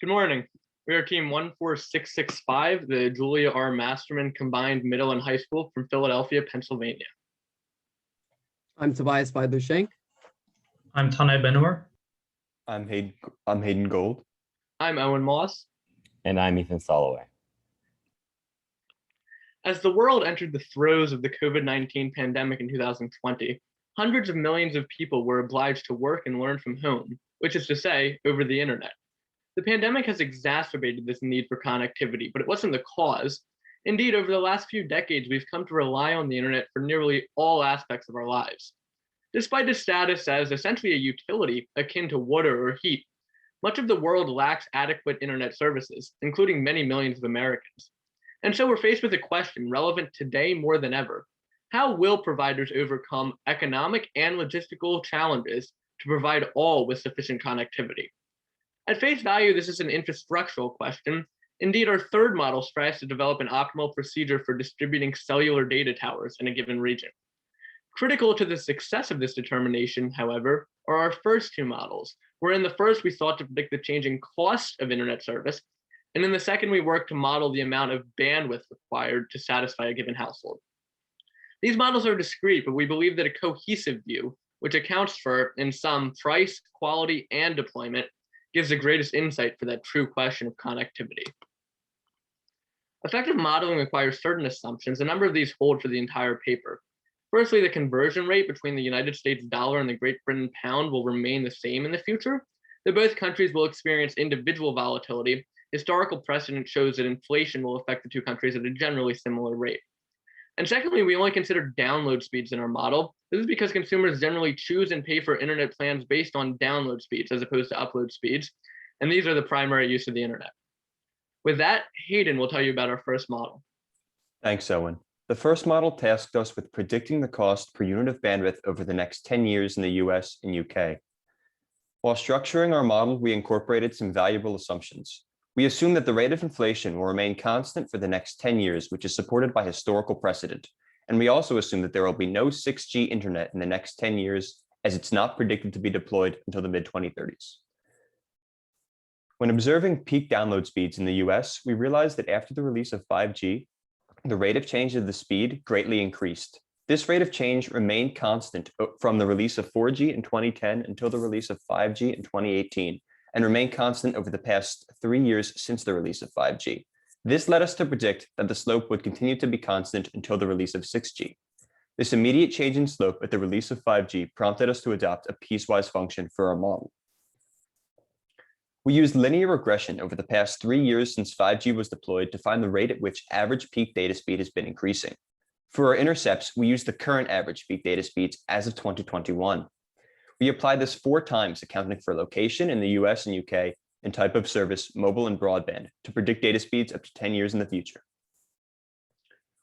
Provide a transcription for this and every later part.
Good morning. We are team 14665, the Julia R. Masterman Combined Middle and High School from Philadelphia, Pennsylvania. I'm Tobias Beidler-Schenk. I'm Tanay Benur. I'm Hayden Gold. I'm Owen Moss. And I'm Ethan Soloway. As the world entered the throes of the COVID-19 pandemic in 2020, hundreds of millions of people were obliged to work and learn from home, which is to say, over the internet. The pandemic has exacerbated this need for connectivity, but it wasn't the cause. Indeed, over the last few decades, we've come to rely on the internet for nearly all aspects of our lives. Despite its status as essentially a utility akin to water or heat, much of the world lacks adequate internet services, including many millions of Americans. And so we're faced with a question relevant today more than ever. How will providers overcome economic and logistical challenges to provide all with sufficient connectivity? At face value, this is an infrastructural question. Indeed, our third model strives to develop an optimal procedure for distributing cellular data towers in a given region. Critical to the success of this determination, however, are our first two models, where in the first we sought to predict the changing cost of internet service, and in the second we worked to model the amount of bandwidth required to satisfy a given household. These models are discrete, but we believe that a cohesive view, which accounts for, in sum, price, quality, and deployment, gives the greatest insight for that true question of connectivity. Effective modeling requires certain assumptions. A number of these hold for the entire paper. Firstly, the conversion rate between the United States dollar and the Great Britain pound will remain the same in the future, though both countries will experience individual volatility. Historical precedent shows that inflation will affect the two countries at a generally similar rate. And secondly, we only consider download speeds in our model. This is because consumers generally choose and pay for internet plans based on download speeds as opposed to upload speeds, and these are the primary use of the internet. With that, Hayden will tell you about our first model. Thanks, Owen. The first model tasked us with predicting the cost per unit of bandwidth over the next 10 years in the US and UK. While structuring our model, we incorporated some valuable assumptions. We assume that the rate of inflation will remain constant for the next 10 years, which is supported by historical precedent. And we also assume that there will be no 6G internet in the next 10 years, as it's not predicted to be deployed until the mid-2030s. When observing peak download speeds in the US, we realized that after the release of 5G, the rate of change of the speed greatly increased. This rate of change remained constant from the release of 4G in 2010 until the release of 5G in 2018. And remain constant over the past 3 years since the release of 5G. This led us to predict that the slope would continue to be constant until the release of 6G. This immediate change in slope at the release of 5G prompted us to adopt a piecewise function for our model. We used linear regression over the past 3 years since 5G was deployed to find the rate at which average peak data speed has been increasing. For our intercepts, we used the current average peak data speeds as of 2021. We applied this 4 times, accounting for location in the US and UK and type of service, mobile and broadband, to predict data speeds up to 10 years in the future.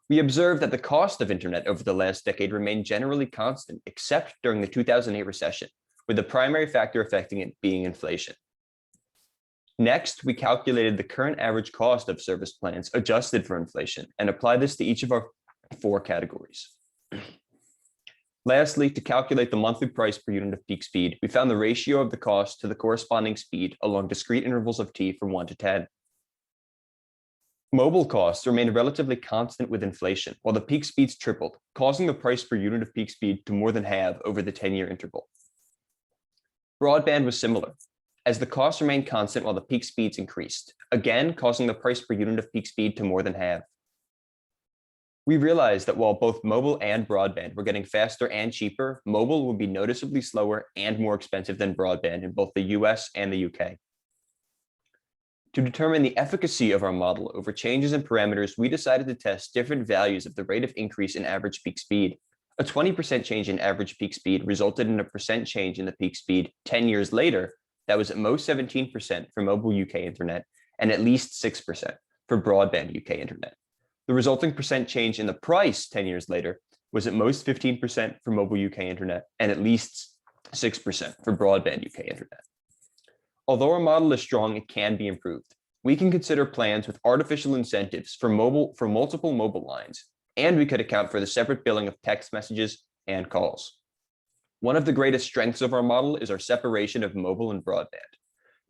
We observed that the cost of internet over the last decade remained generally constant, except during the 2008 recession, with the primary factor affecting it being inflation. Next, we calculated the current average cost of service plans adjusted for inflation and applied this to each of our 4 categories. Lastly, to calculate the monthly price per unit of peak speed, we found the ratio of the cost to the corresponding speed along discrete intervals of t from 1 to 10. Mobile costs remained relatively constant with inflation, while the peak speeds tripled, causing the price per unit of peak speed to more than halve over the 10-year interval. Broadband was similar, as the costs remained constant while the peak speeds increased, again causing the price per unit of peak speed to more than halve. We realized that while both mobile and broadband were getting faster and cheaper, mobile would be noticeably slower and more expensive than broadband in both the US and the UK. To determine the efficacy of our model over changes in parameters, we decided to test different values of the rate of increase in average peak speed. A 20% change in average peak speed resulted in a percent change in the peak speed 10 years later that was at most 17% for mobile UK internet and at least 6% for broadband UK internet. The resulting percent change in the price 10 years later was at most 15% for mobile UK internet and at least 6% for broadband UK internet. Although our model is strong, it can be improved. We can consider plans with artificial incentives for multiple mobile lines, and we could account for the separate billing of text messages and calls. One of the greatest strengths of our model is our separation of mobile and broadband.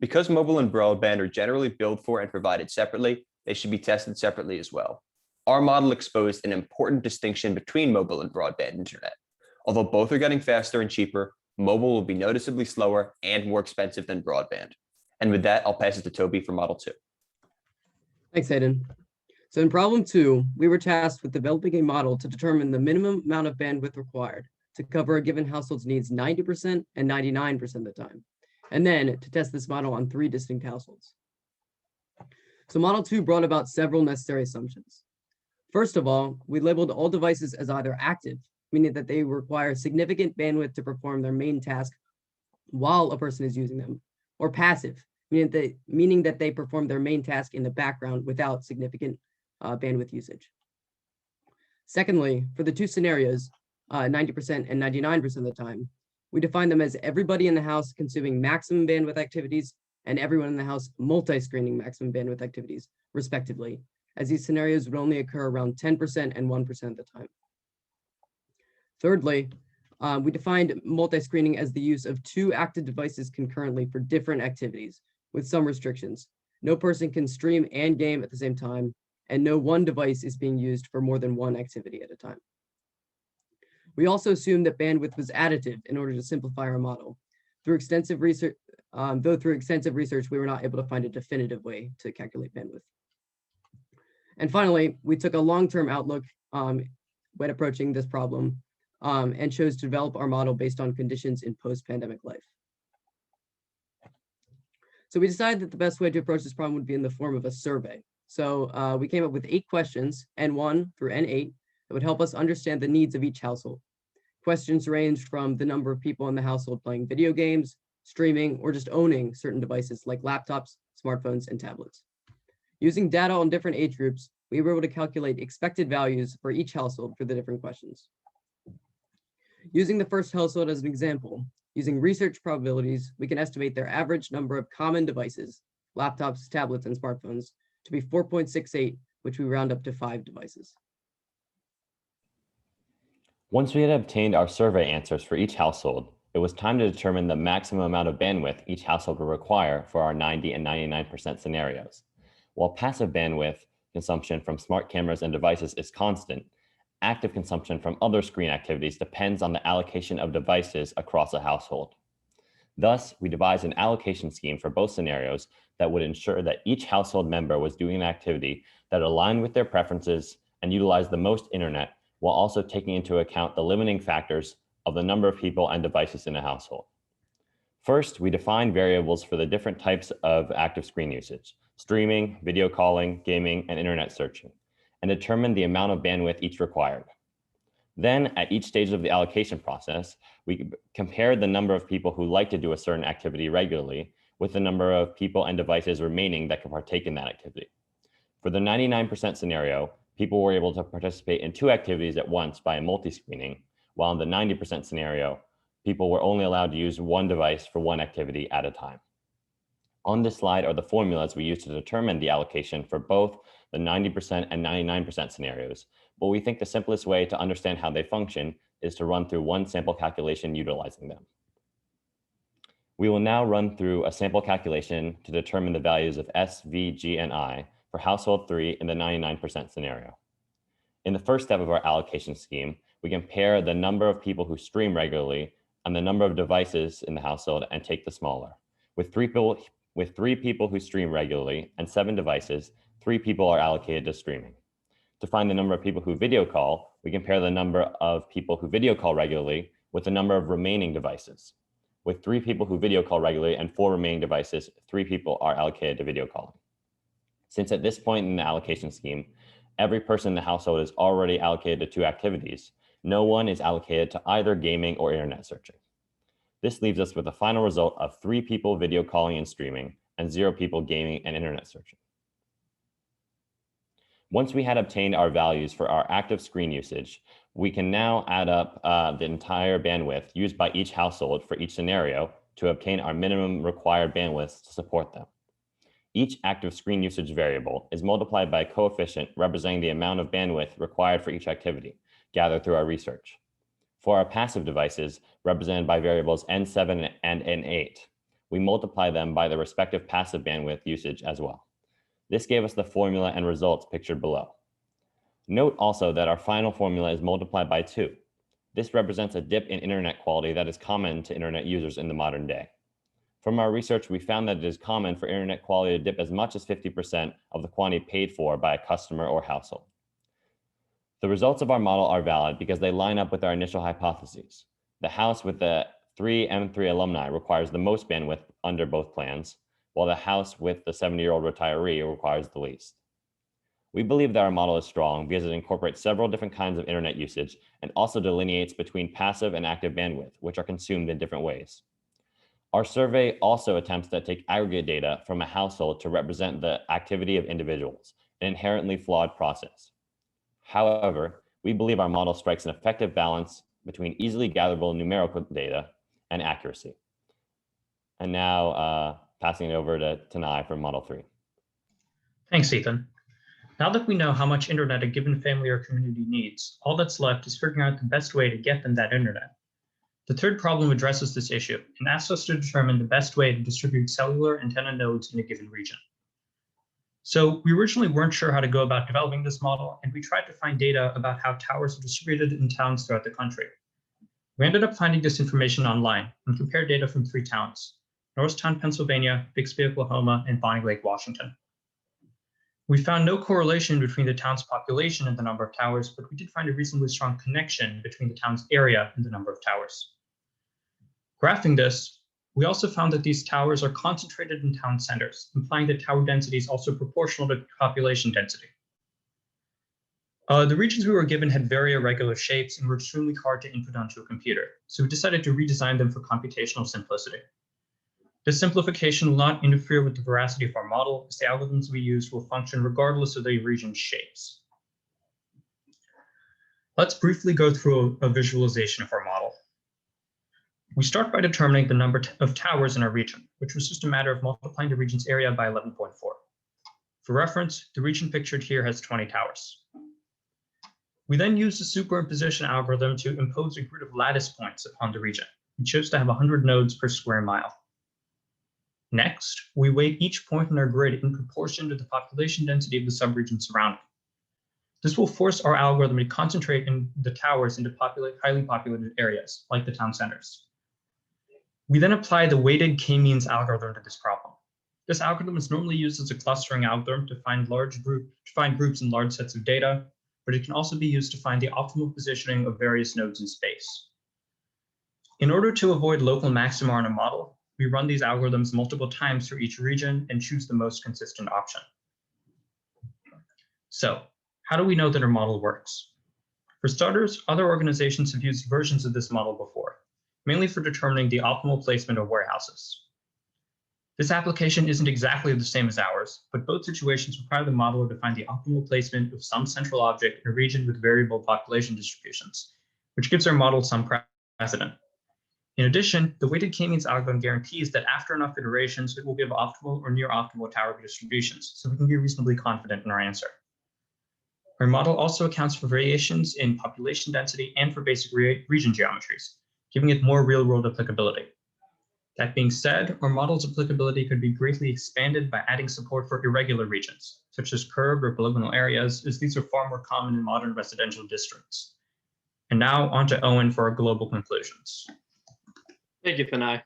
Because mobile and broadband are generally billed for and provided separately, they should be tested separately as well. Our model exposed an important distinction between mobile and broadband internet. Although both are getting faster and cheaper, mobile will be noticeably slower and more expensive than broadband. And with that, I'll pass it to Toby for Model 2. Thanks, Hayden. So in problem 2, we were tasked with developing a model to determine the minimum amount of bandwidth required to cover a given household's needs 90% and 99% of the time, and then to test this model on 3 distinct households. So Model 2 brought about several necessary assumptions. First of all, we labeled all devices as either active, meaning that they require significant bandwidth to perform their main task while a person is using them, or passive, meaning that they perform their main task in the background without significant bandwidth usage. Secondly, for the 2 scenarios, 90% and 99% of the time, we define them as everybody in the house consuming maximum bandwidth activities and everyone in the house multi-screening maximum bandwidth activities, respectively, as these scenarios would only occur around 10% and 1% of the time. Thirdly, we defined multi-screening as the use of 2 active devices concurrently for different activities, with some restrictions. No person can stream and game at the same time, and no one device is being used for more than one activity at a time. We also assumed that bandwidth was additive in order to simplify our model. Through extensive research, we were not able to find a definitive way to calculate bandwidth. And finally, we took a long-term outlook when approaching this problem and chose to develop our model based on conditions in post-pandemic life. So we decided that the best way to approach this problem would be in the form of a survey. So we came up with 8 questions, N1 through N8, that would help us understand the needs of each household. Questions ranged from the number of people in the household playing video games, streaming, or just owning certain devices like laptops, smartphones, and tablets. Using data on different age groups, we were able to calculate expected values for each household for the different questions. Using the first household as an example, using research probabilities, we can estimate their average number of common devices, laptops, tablets, and smartphones, to be 4.68, which we round up to 5 devices. Once we had obtained our survey answers for each household, it was time to determine the maximum amount of bandwidth each household will require for our 90 and 99% scenarios. While passive bandwidth consumption from smart cameras and devices is constant, active consumption from other screen activities depends on the allocation of devices across a household. Thus, we devised an allocation scheme for both scenarios that would ensure that each household member was doing an activity that aligned with their preferences and utilized the most internet, while also taking into account the limiting factors of the number of people and devices in a household. First, we defined variables for the different types of active screen usage: streaming, video calling, gaming, and internet searching, and determined the amount of bandwidth each required. Then, at each stage of the allocation process, we compared the number of people who like to do a certain activity regularly with the number of people and devices remaining that can partake in that activity. For the 99% scenario, people were able to participate in 2 activities at once by multi-screening, while in the 90% scenario, people were only allowed to use 1 device for 1 activity at a time. On this slide are the formulas we used to determine the allocation for both the 90% and 99% scenarios, but we think the simplest way to understand how they function is to run through one sample calculation utilizing them. We will now run through a sample calculation to determine the values of S, V, G, and I for household 3 in the 99% scenario. In the first step of our allocation scheme, we compare the number of people who stream regularly and the number of devices in the household and take the smaller. With 3 people who stream regularly and 7 devices, 3 people are allocated to streaming. To find the number of people who video call, we compare the number of people who video call regularly with the number of remaining devices. With 3 people who video call regularly and 4 remaining devices, 3 people are allocated to video calling. Since at this point in the allocation scheme, every person in the household is already allocated to 2 activities, no one is allocated to either gaming or internet searching. This leaves us with a final result of 3 people video calling and streaming and 0 people gaming and internet searching. Once we had obtained our values for our active screen usage, we can now add up the entire bandwidth used by each household for each scenario to obtain our minimum required bandwidth to support them. Each active screen usage variable is multiplied by a coefficient representing the amount of bandwidth required for each activity, gathered through our research. For our passive devices, represented by variables N7 and N8, we multiply them by the respective passive bandwidth usage as well. This gave us the formula and results pictured below. Note also that our final formula is multiplied by 2. This represents a dip in internet quality that is common to internet users in the modern day. From our research, we found that it is common for internet quality to dip as much as 50% of the quantity paid for by a customer or household. The results of our model are valid because they line up with our initial hypotheses. The house with the 3 M3 alumni requires the most bandwidth under both plans, while the house with the 70-year-old retiree requires the least. We believe that our model is strong because it incorporates several different kinds of internet usage and also delineates between passive and active bandwidth, which are consumed in different ways. Our survey also attempts to take aggregate data from a household to represent the activity of individuals, an inherently flawed process. However, we believe our model strikes an effective balance between easily gatherable numerical data and accuracy. And now passing it over to Tanai for Model 3. Thanks, Ethan. Now that we know how much internet a given family or community needs, all that's left is figuring out the best way to get them that internet. The third problem addresses this issue and asks us to determine the best way to distribute cellular antenna nodes in a given region. So we originally weren't sure how to go about developing this model, and we tried to find data about how towers are distributed in towns throughout the country. We ended up finding this information online and compared data from 3 towns: Norristown, Pennsylvania, Bixby, Oklahoma, and Bonnie Lake, Washington. We found no correlation between the town's population and the number of towers, but we did find a reasonably strong connection between the town's area and the number of towers. Graphing this, we also found that these towers are concentrated in town centers, implying that tower density is also proportional to population density. The regions we were given had very irregular shapes and were extremely hard to input onto a computer, so we decided to redesign them for computational simplicity. This simplification will not interfere with the veracity of our model, as the algorithms we use will function regardless of the region's shapes. Let's briefly go through a visualization of our model. We start by determining the number of towers in our region, which was just a matter of multiplying the region's area by 11.4. For reference, the region pictured here has 20 towers. We then used a superimposition algorithm to impose a grid of lattice points upon the region. It chose to have 100 nodes per square mile. Next, we weight each point in our grid in proportion to the population density of the subregion surrounding. This will force our algorithm to concentrate in the towers into highly populated areas, like the town centers. We then apply the weighted k-means algorithm to this problem. This algorithm is normally used as a clustering algorithm to find groups in large sets of data, but it can also be used to find the optimal positioning of various nodes in space. In order to avoid local maxima on a model, we run these algorithms multiple times for each region and choose the most consistent option. So, how do we know that our model works? For starters, other organizations have used versions of this model before, mainly for determining the optimal placement of warehouses. This application isn't exactly the same as ours, but both situations require the modeler to find the optimal placement of some central object in a region with variable population distributions, which gives our model some precedent. In addition, the weighted k-means algorithm guarantees that after enough iterations, it will give optimal or near optimal tower distributions, so we can be reasonably confident in our answer. Our model also accounts for variations in population density and for basic region geometries, giving it more real-world applicability. That being said, our model's applicability could be greatly expanded by adding support for irregular regions, such as curved or polygonal areas, as these are far more common in modern residential districts. And now on to Owen for our global conclusions. Thank you, Tanai.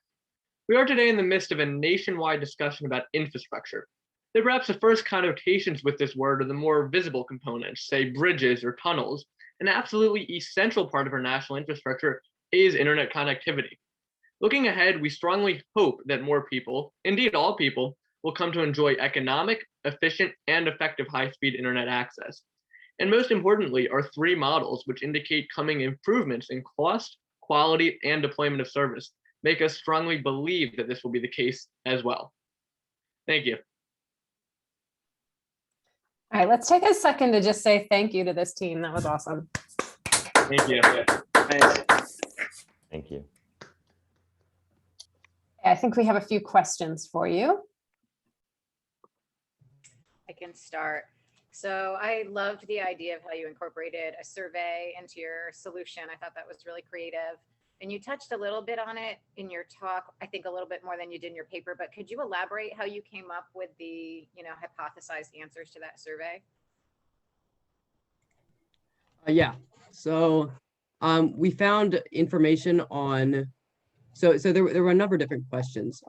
We are today in the midst of a nationwide discussion about infrastructure. There perhaps the first connotations with this word are the more visible components, say bridges or tunnels. An absolutely essential part of our national infrastructure is internet connectivity. Looking ahead, we strongly hope that more people, indeed all people, will come to enjoy economic, efficient, and effective high-speed internet access. And most importantly, our 3 models, which indicate coming improvements in cost, quality, and deployment of service, make us strongly believe that this will be the case as well. Thank you. All right, let's take a second to just say thank you to this team. That was awesome. Thank you. Thank you. I think we have a few questions for you. I can start. So I loved the idea of how you incorporated a survey into your solution. I thought that was really creative. And you touched a little bit on it in your talk, I think a little bit more than you did in your paper, but could you elaborate how you came up with the, hypothesized answers to that survey? Yeah, so we found information on, so there were a number of different questions.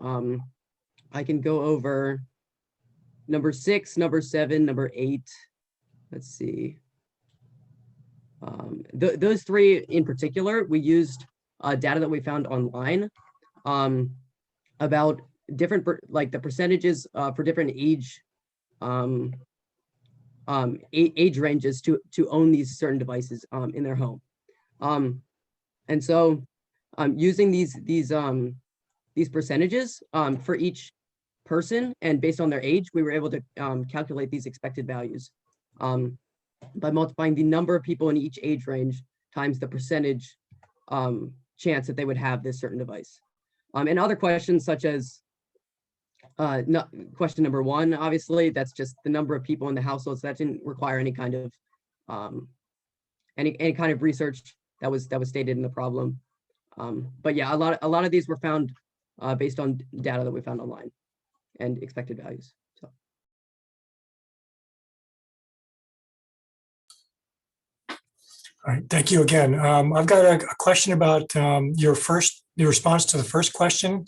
I can go over number 6, number 7, number 8. Let's see. Those 3 in particular, we used data that we found online about different, like the percentages for different age age ranges to own these certain devices in their home. And so using these percentages for each person and based on their age, we were able to calculate these expected values by multiplying the number of people in each age range times the percentage chance that they would have this certain device. And other questions such as question number 1, obviously, that's just the number of people in the household. So that didn't require any kind of any kind of research that was stated in the problem. But yeah, a lot of these were found based on data that we found online and expected values. So. All right, thank you again. I've got a question about your response to the first question.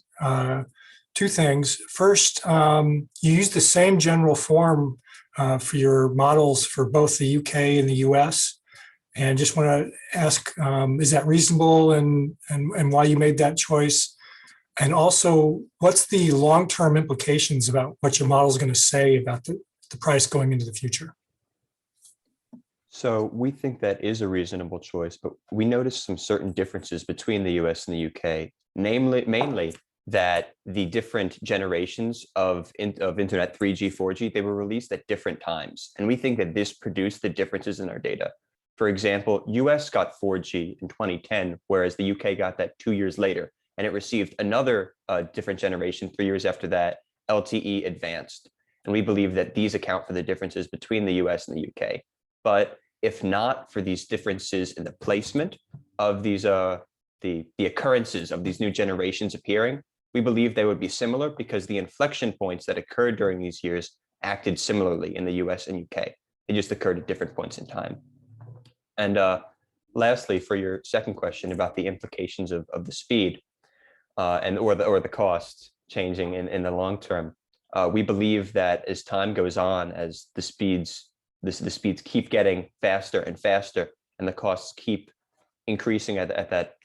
2 things. First, you used the same general form for your models for both the UK and the US. And just want to ask, is that reasonable and why you made that choice? And also, what's the long-term implications about what your model is going to say about the price going into the future? So we think that is a reasonable choice, but we noticed some certain differences between the US and the UK, mainly that the different generations of internet 3G, 4G, they were released at different times. And we think that this produced the differences in our data. For example, US got 4G in 2010, whereas the UK got that 2 years later. And it received another different generation 3 years after that, LTE Advanced. And we believe that these account for the differences between the US and the UK. But if not for these differences in the placement of these, the occurrences of these new generations appearing, we believe they would be similar because the inflection points that occurred during these years acted similarly in the US and UK. They just occurred at different points in time. And lastly, for your second question about the implications of the speed or the costs changing in the long term, we believe that as time goes on, as the speeds keep getting faster and faster, and the costs keep increasing at that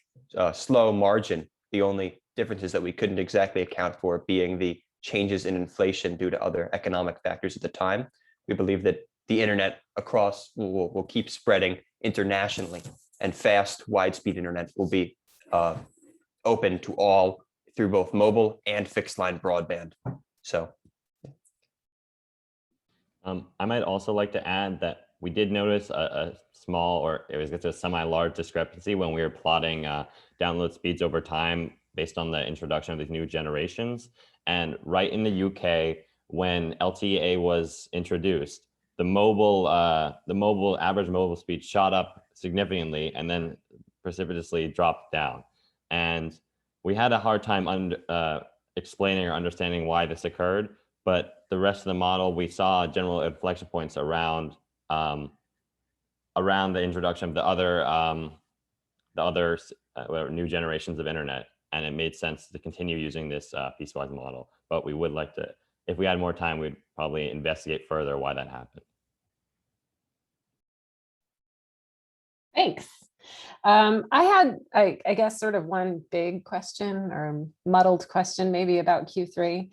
slow margin, the only differences that we couldn't exactly account for being the changes in inflation due to other economic factors at the time. We believe that the internet across will keep spreading internationally, and fast, wide-speed internet will be open to all through both mobile and fixed line broadband. So. I might also like to add that we did notice a small, or it was a semi-large discrepancy when we were plotting download speeds over time based on the introduction of these new generations. And right in the UK, when LTE was introduced, the average mobile speed shot up significantly and then precipitously dropped down. And we had a hard time explaining or understanding why this occurred. But the rest of the model, we saw general inflection points around the introduction of the other new generations of internet, and it made sense to continue using this piecewise model. But we would like to, if we had more time, we'd probably investigate further why that happened. Thanks. I had, I guess, sort of one big question or muddled question maybe about Q3.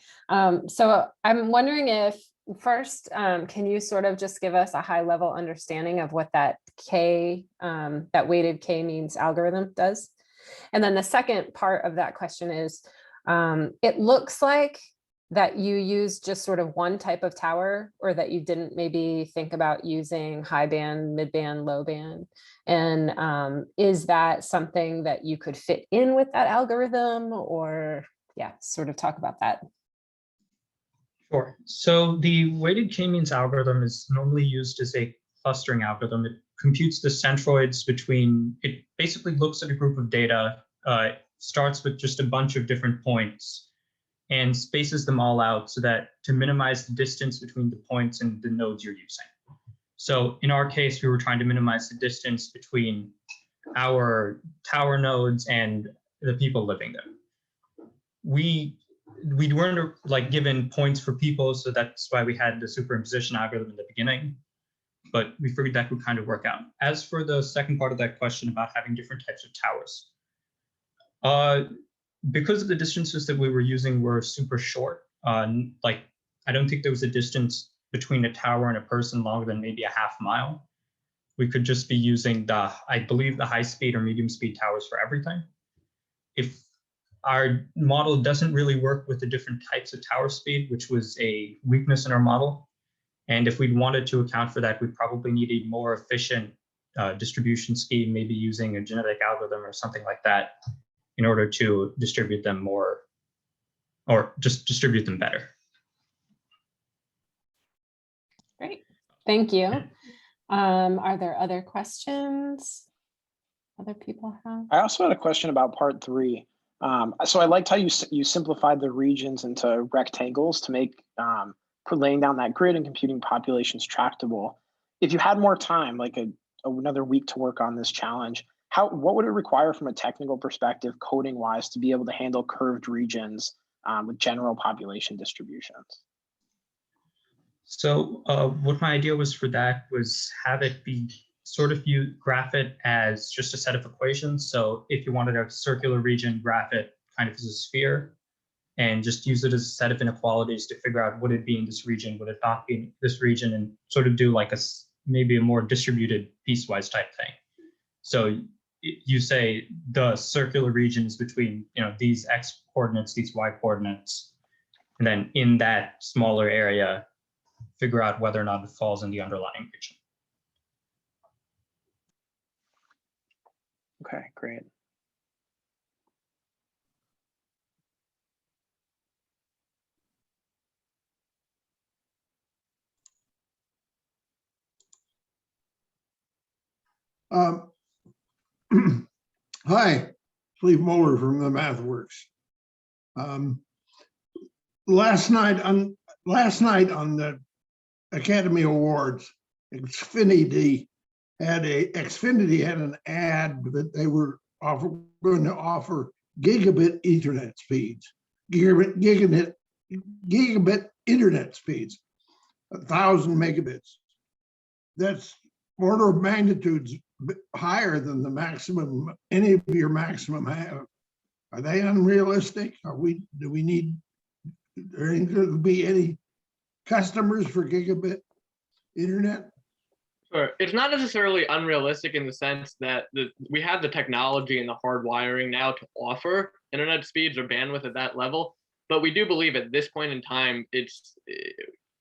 So I'm wondering if first, can you sort of just give us a high level understanding of what that K, that weighted K means algorithm does? And then the second part of that question is, it looks like that you use just sort of one type of tower, or that you didn't maybe think about using high band, mid band, low band. And is that something that you could fit in with that algorithm, or yeah, sort of talk about that? Sure. So the weighted k-means algorithm is normally used as a clustering algorithm. It computes the centroids between, it basically looks at a group of data starts with just a bunch of different points and spaces them all out so that to minimize the distance between the points and the nodes you're using. So in our case, we were trying to minimize the distance between our tower nodes and the people living there. We weren't like given points for people, so that's why we had the superimposition algorithm in the beginning, but we figured that would kind of work out. As for the second part of that question about having different types of towers, because of the distances that we were using were super short, like I don't think there was a distance between a tower and a person longer than maybe a half mile. We could just be using I believe the high speed or medium speed towers for everything. If our model doesn't really work with the different types of tower speed, which was a weakness in our model, and if we wanted to account for that, we'd probably need a more efficient distribution scheme, maybe using a genetic algorithm or something like that in order to distribute them more, or just distribute them better. Great, thank you. Are there other questions other people have? I also had a question about part 3. So I liked how you simplified the regions into rectangles to make for laying down that grid and computing populations tractable. If you had more time, like another week to work on this challenge, what would it require from a technical perspective, coding wise, to be able to handle curved regions with general population distributions? So what my idea was for that was have it be sort of, you graph it as just a set of equations. So if you wanted a circular region, graph it kind of as a sphere and just use it as a set of inequalities to figure out would it be in this region, would it not be in this region, and sort of do like maybe a more distributed piecewise type thing. So you say the circular regions between these x coordinates, these y coordinates, and then in that smaller area, figure out whether or not it falls in the underlying region. Okay, great. Hi, Cleve Moeller from the MathWorks. Last night on the Academy Awards, Xfinity had an ad that they were going to offer gigabit Ethernet speeds, gigabit internet speeds, 1,000 megabits. That's order of magnitudes higher than the maximum any of your maximum have. Are they unrealistic? Do we need, there to be any customers for gigabit internet? Sure. It's not necessarily unrealistic in the sense that we have the technology and the hard wiring now to offer internet speeds or bandwidth at that level, but we do believe at this point in time, it's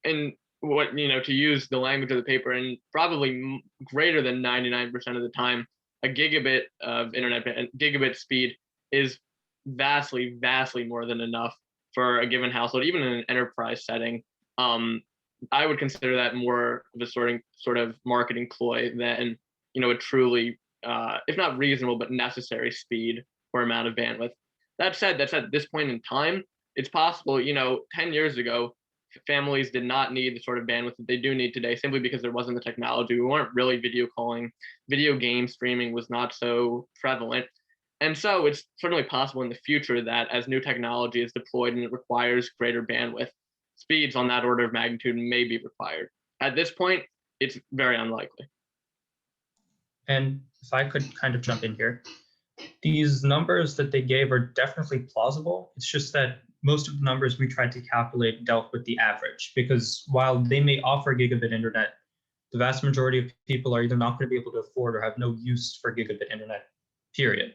in what, to use the language of the paper, and probably greater than 99% of the time, a gigabit of gigabit speed is vastly more than enough for a given household, even in an enterprise setting. I would consider that more of a sort of marketing ploy than a truly, if not reasonable, but necessary speed or amount of bandwidth. That said, that's at this point in time. It's possible, 10 years ago, families did not need the sort of bandwidth that they do need today, simply because there wasn't the technology. We weren't really video calling. Video game streaming was not so prevalent. And so it's certainly possible in the future that as new technology is deployed and it requires greater bandwidth, speeds on that order of magnitude may be required. At this point, it's very unlikely. And if I could kind of jump in here, these numbers that they gave are definitely plausible. It's just that most of the numbers we tried to calculate dealt with the average, because while they may offer gigabit internet, the vast majority of people are either not going to be able to afford or have no use for gigabit internet, period.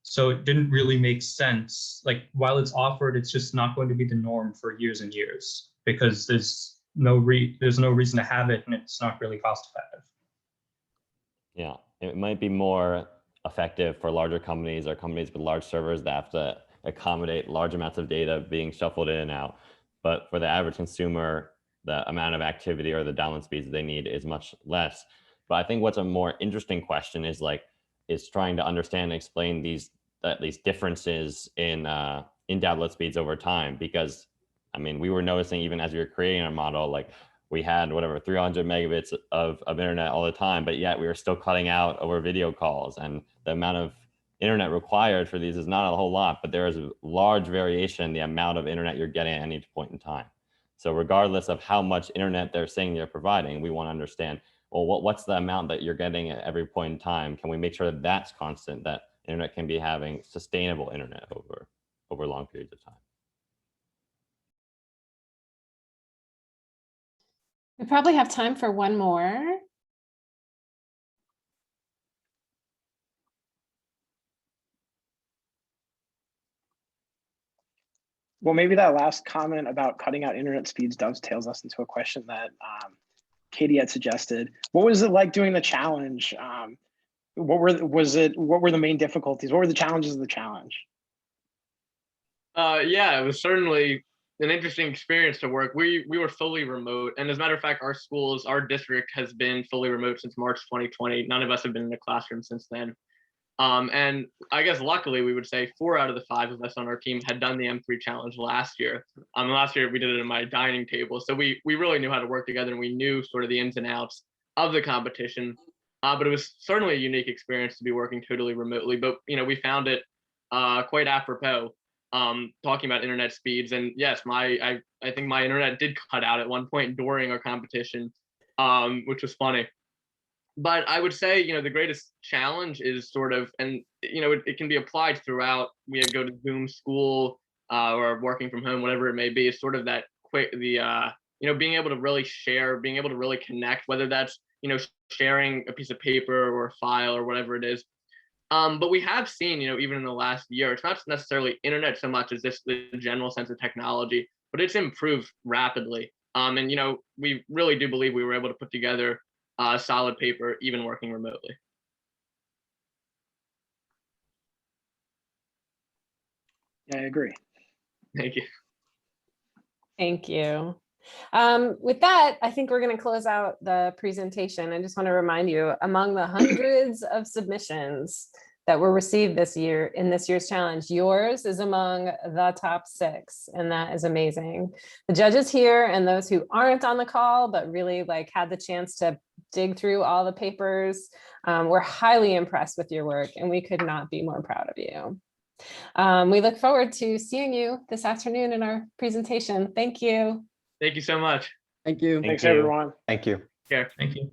So it didn't really make sense. Like, while it's offered, it's just not going to be the norm for years and years, because there's no reason to have it, and it's not really cost effective. Yeah, it might be more effective for larger companies or companies with large servers that have to accommodate large amounts of data being shuffled in and out. But for the average consumer, the amount of activity or the download speeds they need is much less. But I think what's a more interesting question is trying to understand and explain at least differences in download speeds over time, because I mean, we were noticing even as we were creating our model, like we had whatever 300 megabits of internet all the time, but yet we were still cutting out over video calls, and the amount of internet required for these is not a whole lot, but there is a large variation in the amount of internet you're getting at any point in time. So regardless of how much internet they're saying they're providing, we want to understand, well, what's the amount that you're getting at every point in time? Can we make sure that that's constant, that internet can be having sustainable internet over long periods of time? We probably have time for one more. Well, maybe that last comment about cutting out internet speeds dovetails us into a question that Katie had suggested. What was it like doing the challenge? What were the main difficulties? What were the challenges of the challenge? Yeah, it was certainly an interesting experience to work. We were fully remote, and as a matter of fact, our district has been fully remote since March 2020. None of us have been in a classroom since then. And I guess luckily we would say 4 out of the 5 of us on our team had done the M3 challenge last year. Last year we did it in my dining table, so we really knew how to work together, and we knew sort of the ins and outs of the competition. But it was certainly a unique experience to be working totally remotely. But we found it quite apropos. Talking about internet speeds, and yes, I think my internet did cut out at one point during our competition, which was funny. But I would say, the greatest challenge is sort of, and it can be applied throughout. We go to Zoom school or working from home, whatever it may be. Is sort of that being able to really share, being able to really connect, whether that's sharing a piece of paper or a file or whatever it is. But we have seen, even in the last year, it's not necessarily internet so much as this the general sense of technology, but it's improved rapidly. And we really do believe we were able to put together a solid paper, even working remotely. Yeah, I agree. Thank you. Thank you. With that, I think we're going to close out the presentation. I just want to remind you, among the hundreds of submissions that were received this year in this year's challenge, yours is among the top 6, and that is amazing. The judges here and those who aren't on the call but really had the chance to dig through all the papers, we're highly impressed with your work, and we could not be more proud of you. We look forward to seeing you this afternoon in our presentation. Thank you. Thank you so much. Thank you. Thanks, everyone. Thank you. Care. Thank you.